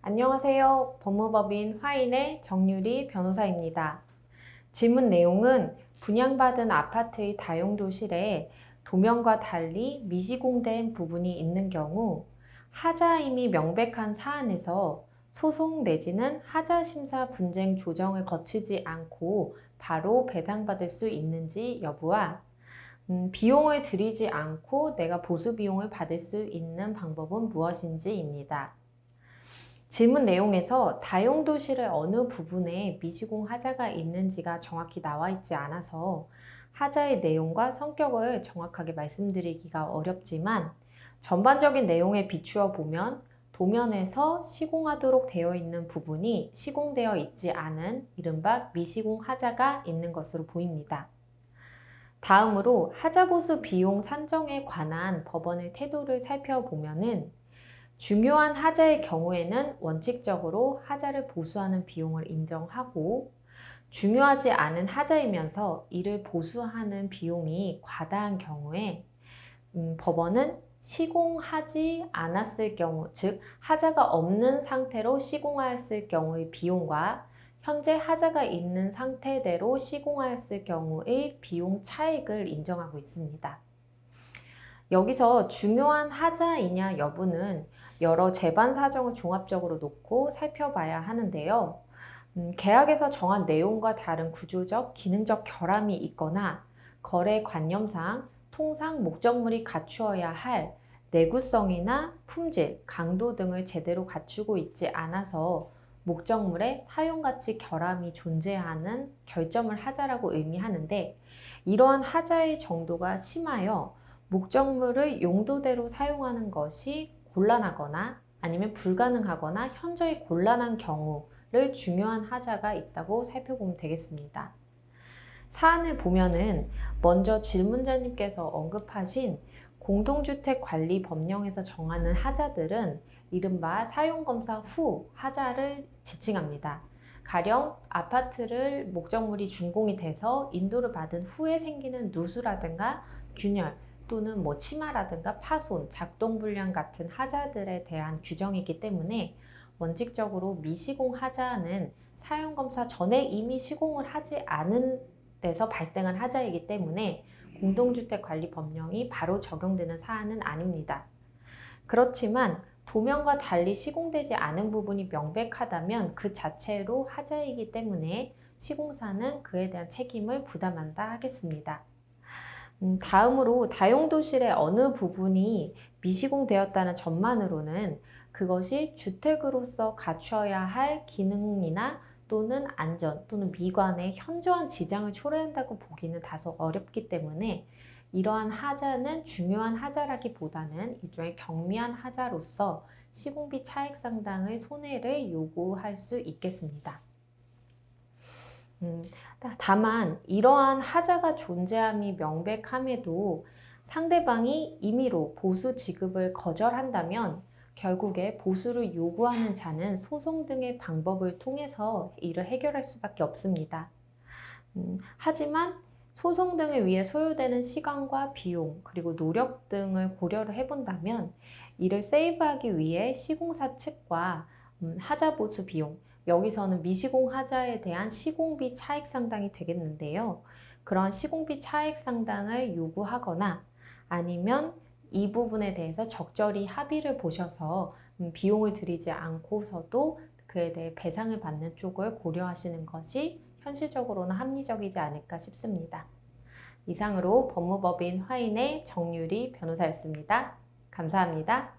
안녕하세요. 법무법인 화인의 정유리 변호사입니다. 질문 내용은 분양받은 아파트의 다용도실에 도면과 달리 미시공된 부분이 있는 경우 하자임이 명백한 사안에서 소송 내지는 하자심사 분쟁 조정을 거치지 않고 바로 배상받을 수 있는지 여부와 비용을 들이지 않고 내가 보수 비용을 받을 수 있는 방법은 무엇인지입니다. 질문 내용에서 다용도실의 어느 부분에 미시공 하자가 있는지가 정확히 나와 있지 않아서 하자의 내용과 성격을 정확하게 말씀드리기가 어렵지만 전반적인 내용에 비추어 보면 도면에서 시공하도록 되어 있는 부분이 시공되어 있지 않은 이른바 미시공 하자가 있는 것으로 보입니다. 다음으로 하자보수 비용 산정에 관한 법원의 태도를 살펴보면은 중요한 하자의 경우에는 원칙적으로 하자를 보수하는 비용을 인정하고 중요하지 않은 하자이면서 이를 보수하는 비용이 과다한 경우에 법원은 시공하지 않았을 경우, 즉 하자가 없는 상태로 시공하였을 경우의 비용과 현재 하자가 있는 상태대로 시공하였을 경우의 비용 차익을 인정하고 있습니다. 여기서 중요한 하자이냐 여부는 여러 재반 사정을 종합적으로 놓고 살펴봐야 하는데요. 계약에서 정한 내용과 다른 구조적, 기능적 결함이 있거나 거래 관념상 통상 목적물이 갖추어야 할 내구성이나 품질, 강도 등을 제대로 갖추고 있지 않아서 목적물의 사용가치 결함이 존재하는 결점을 하자라고 의미하는데 이러한 하자의 정도가 심하여 목적물을 용도대로 사용하는 것이 곤란하거나 아니면 불가능하거나 현저히 곤란한 경우를 중요한 하자가 있다고 살펴보면 되겠습니다. 사안을 보면은 먼저 질문자님께서 언급하신 공동주택관리법령에서 정하는 하자들은 이른바 사용검사 후 하자를 지칭합니다. 가령 아파트를 목적물이 준공이 돼서 인도를 받은 후에 생기는 누수라든가 균열 또는 침하라든가 파손, 작동불량 같은 하자들에 대한 규정이기 때문에 원칙적으로 미시공 하자는 사용검사 전에 이미 시공을 하지 않은 데서 발생한 하자이기 때문에 공동주택관리법령이 바로 적용되는 사안은 아닙니다. 그렇지만 도면과 달리 시공되지 않은 부분이 명백하다면 그 자체로 하자이기 때문에 시공사는 그에 대한 책임을 부담한다 하겠습니다. 다음으로 다용도실의 어느 부분이 미시공되었다는 점만으로는 그것이 주택으로서 갖춰야 할 기능이나 또는 안전 또는 미관에 현저한 지장을 초래한다고 보기는 다소 어렵기 때문에 이러한 하자는 중요한 하자라기보다는 일종의 경미한 하자로서 시공비 차익 상당의 손해를 요구할 수 있겠습니다. 다만 이러한 하자가 존재함이 명백함에도 상대방이 임의로 보수 지급을 거절한다면 결국에 보수를 요구하는 자는 소송 등의 방법을 통해서 이를 해결할 수밖에 없습니다. 하지만 소송 등을 위해 소요되는 시간과 비용 그리고 노력 등을 고려를 해본다면 이를 세이브하기 위해 시공사 측과 하자 보수 비용 여기서는 미시공 하자에 대한 시공비 차익 상당이 되겠는데요. 그런 시공비 차익 상당을 요구하거나 아니면 이 부분에 대해서 적절히 합의를 보셔서 비용을 들이지 않고서도 그에 대해 배상을 받는 쪽을 고려하시는 것이 현실적으로는 합리적이지 않을까 싶습니다. 이상으로 법무법인 화인의 정유리 변호사였습니다. 감사합니다.